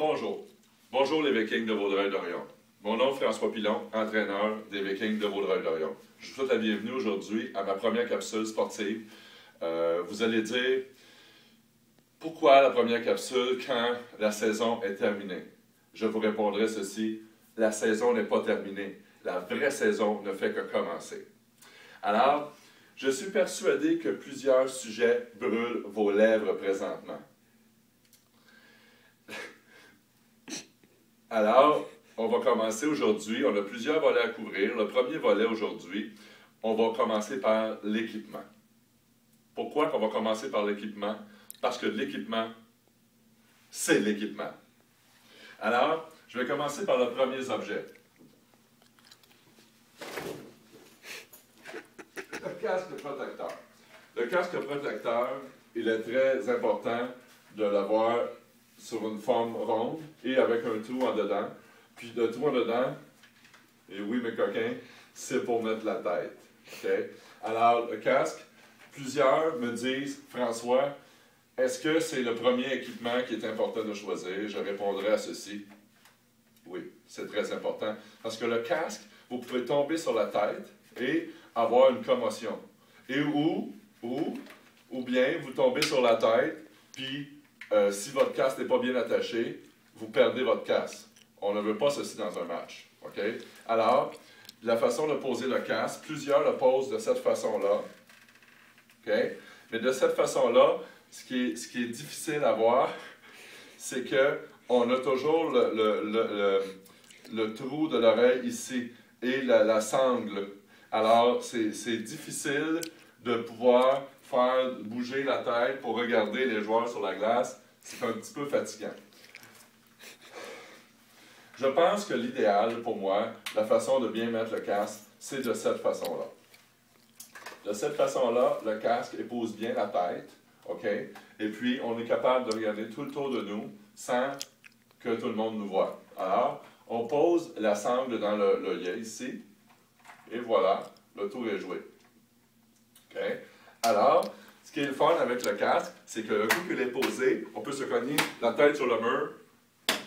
Bonjour. Bonjour les Vikings de Vaudreuil-Dorion. Mon nom est François Pilon, entraîneur des Vikings de Vaudreuil-Dorion. Je vous souhaite la bienvenue aujourd'hui à ma première capsule sportive. Vous allez dire, pourquoi la première capsule quand la saison est terminée? Je vous répondrai ceci, la saison n'est pas terminée. La vraie saison ne fait que commencer. Alors, je suis persuadé que plusieurs sujets brûlent vos lèvres présentement. Alors, on va commencer aujourd'hui. On a plusieurs volets à couvrir. Le premier volet aujourd'hui, on va commencer par l'équipement. Pourquoi qu'on va commencer par l'équipement? Parce que l'équipement, c'est l'équipement. Alors, je vais commencer par le premier objet. Le casque protecteur. Le casque protecteur, il est très important de l'avoir sur une forme ronde et avec un trou en dedans. Puis le trou en dedans, et oui mes coquins, c'est pour mettre la tête. Okay? Alors le casque, plusieurs me disent, François, est-ce que c'est le premier équipement qui est important de choisir? Je répondrai à ceci. Oui, c'est très important. Parce que le casque, vous pouvez tomber sur la tête et avoir une commotion. Et ou bien vous tombez sur la tête, puis si votre casque n'est pas bien attaché, vous perdez votre casque. On ne veut pas ceci dans un match. Okay? Alors, la façon de poser le casque, plusieurs le posent de cette façon-là. Okay? Mais de cette façon-là, ce qui est difficile à voir, c'est qu'on a toujours le trou de l'oreille ici et la sangle. Alors, c'est difficile de pouvoir faire bouger la tête pour regarder les joueurs sur la glace. C'est un petit peu fatigant. Je pense que l'idéal pour moi, la façon de bien mettre le casque, c'est de cette façon-là. De cette façon-là, le casque épouse bien la tête, OK? Et puis, on est capable de regarder tout le tour de nous sans que tout le monde nous voie. Alors, on pose la sangle dans l'œillet ici, et voilà, le tour est joué. OK? Alors, ce qui est le fun avec le casque, c'est que le coup qu'il est posé, on peut se cogner la tête sur le mur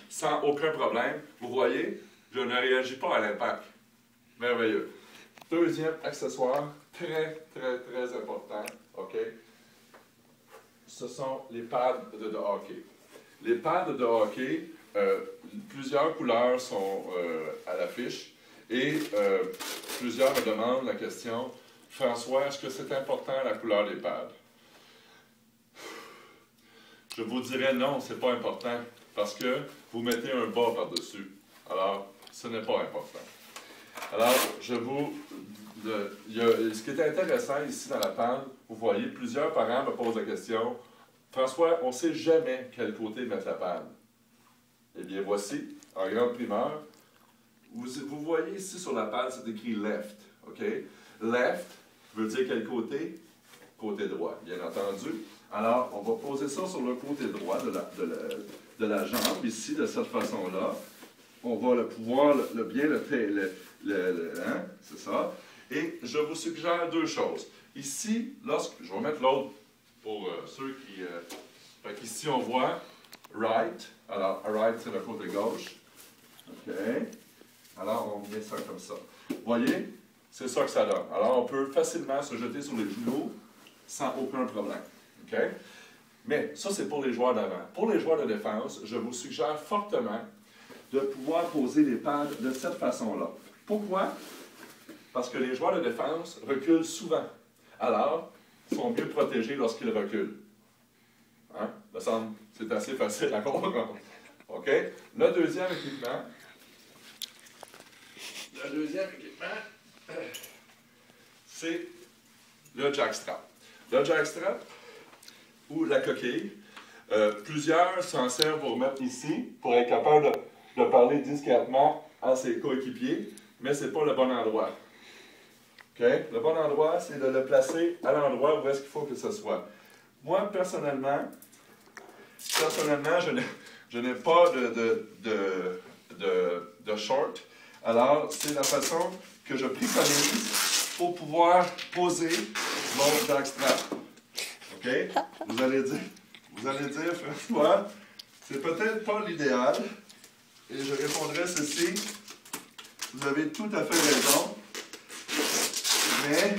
sans aucun problème. Vous voyez, je ne réagis pas à l'impact. Merveilleux. Deuxième accessoire, très, très, très important, OK? Ce sont les pads de hockey. Les pads de hockey, plusieurs couleurs sont à l'affiche et plusieurs me demandent la question, François, est-ce que c'est important la couleur des pads? Je vous dirais non, ce n'est pas important, parce que vous mettez un bas par-dessus. Alors, ce n'est pas important. Alors, ce qui est intéressant ici dans la pad, vous voyez, plusieurs parents me posent la question, François, on ne sait jamais quel côté mettre la pad. Eh bien, voici, en grande primeur, vous voyez ici sur la pad, c'est écrit left. OK? Left veut dire quel côté? Côté droit, bien entendu. Alors, on va poser ça sur le côté droit de la jambe, ici, de cette façon-là. On va pouvoir bien hein, c'est ça. Et je vous suggère deux choses. Ici, je vais mettre l'autre pour ceux qui... ici, on voit right. Alors, right, c'est le côté gauche. OK. Alors, on met ça comme ça. Vous voyez? C'est ça que ça donne. Alors, on peut facilement se jeter sur les genoux sans aucun problème. OK? Mais ça, c'est pour les joueurs d'avant. Pour les joueurs de défense, je vous suggère fortement de pouvoir poser les pads de cette façon-là. Pourquoi? Parce que les joueurs de défense reculent souvent. Alors, ils sont mieux protégés lorsqu'ils reculent. Hein? Ça semble, c'est assez facile à comprendre. OK? Le deuxième équipement, c'est le jackstrap. Le jackstrap, ou la coquille, plusieurs s'en servent pour mettre ici, pour être capable de parler discrètement à ses coéquipiers, mais ce n'est pas le bon endroit. Okay? Le bon endroit, c'est de le placer à l'endroit où est-ce qu'il faut que ce soit. Moi, personnellement, je n'ai pas de short. Alors, c'est la façon que je préconise pour pouvoir poser mon jackstrap. OK? Vous allez dire, François, C'est peut-être pas l'idéal, et je répondrai ceci. Vous avez tout à fait raison, mais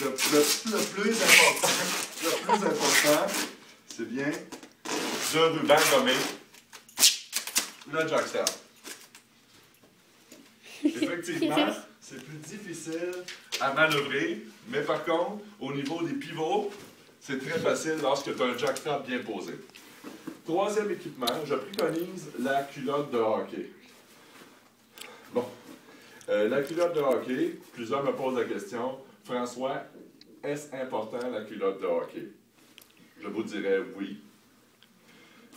le plus important, c'est bien le ruban nommé le jackstrap. Effectivement, c'est plus difficile à manœuvrer, mais par contre, au niveau des pivots, c'est très facile lorsque tu as un jackstrap bien posé. Troisième équipement, je préconise la culotte de hockey. Bon, la culotte de hockey, plusieurs me posent la question, François, est-ce important la culotte de hockey? Je vous dirais oui.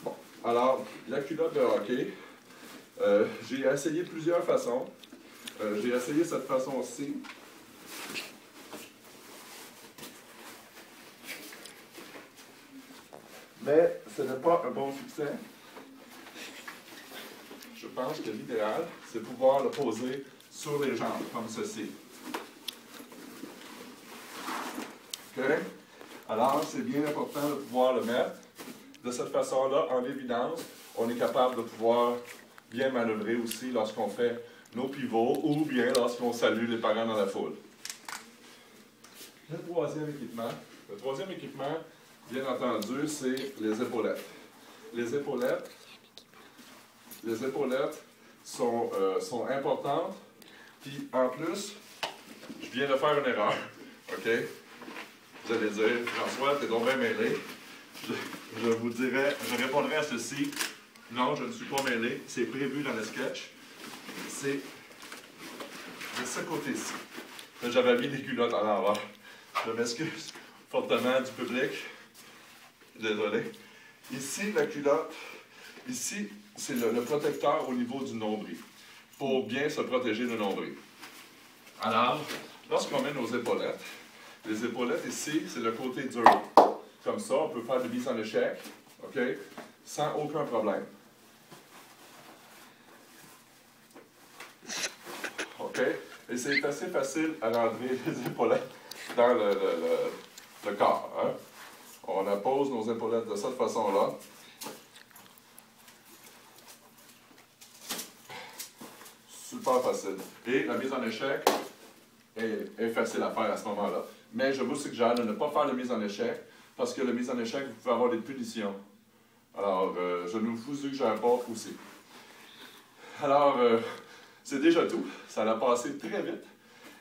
Bon, alors, la culotte de hockey, j'ai essayé plusieurs façons. J'ai essayé cette façon-ci. Mais ce n'est pas un bon succès. Je pense que l'idéal, c'est pouvoir le poser sur les jambes, comme ceci. OK? Alors, c'est bien important de pouvoir le mettre de cette façon-là en évidence. On est capable de pouvoir bien manœuvrer aussi lorsqu'on fait nos pivots ou bien lorsqu'on salue les parents dans la foule. Le troisième équipement, bien entendu, c'est les épaulettes. Les épaulettes sont importantes. Puis en plus, je viens de faire une erreur. OK? Vous allez dire, François, t'es donc bien mêlé. Je vous dirais, je répondrai à ceci. Non, je ne suis pas mêlé. C'est prévu dans le sketch. C'est de ce côté-ci. J'avais mis les culottes à l'envers. Je m'excuse fortement du public. Désolé. Ici, la culotte, ici, c'est le protecteur au niveau du nombril, pour bien se protéger le nombril. Alors, lorsqu'on met nos épaulettes, les épaulettes ici, c'est le côté dur. Comme ça, on peut faire des mises en échec, OK, sans aucun problème. OK? Et c'est assez facile à rentrer les épaulettes dans le corps. Hein? On appose nos épaulettes de cette façon-là. Super facile. Et la mise en échec est facile à faire à ce moment-là. Mais je vous suggère de ne pas faire la mise en échec, parce que la mise en échec, vous pouvez avoir des punitions. Alors, je ne vous suggère pas aussi. Alors, c'est déjà tout. Ça a passé très vite.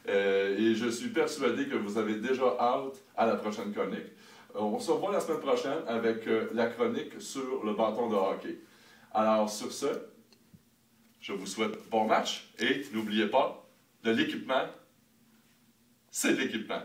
Et je suis persuadé que vous avez déjà hâte à la prochaine chronique. On se revoit la semaine prochaine avec la chronique sur le bâton de hockey. Alors, sur ce, je vous souhaite bon match et n'oubliez pas, de l'équipement, c'est de l'équipement.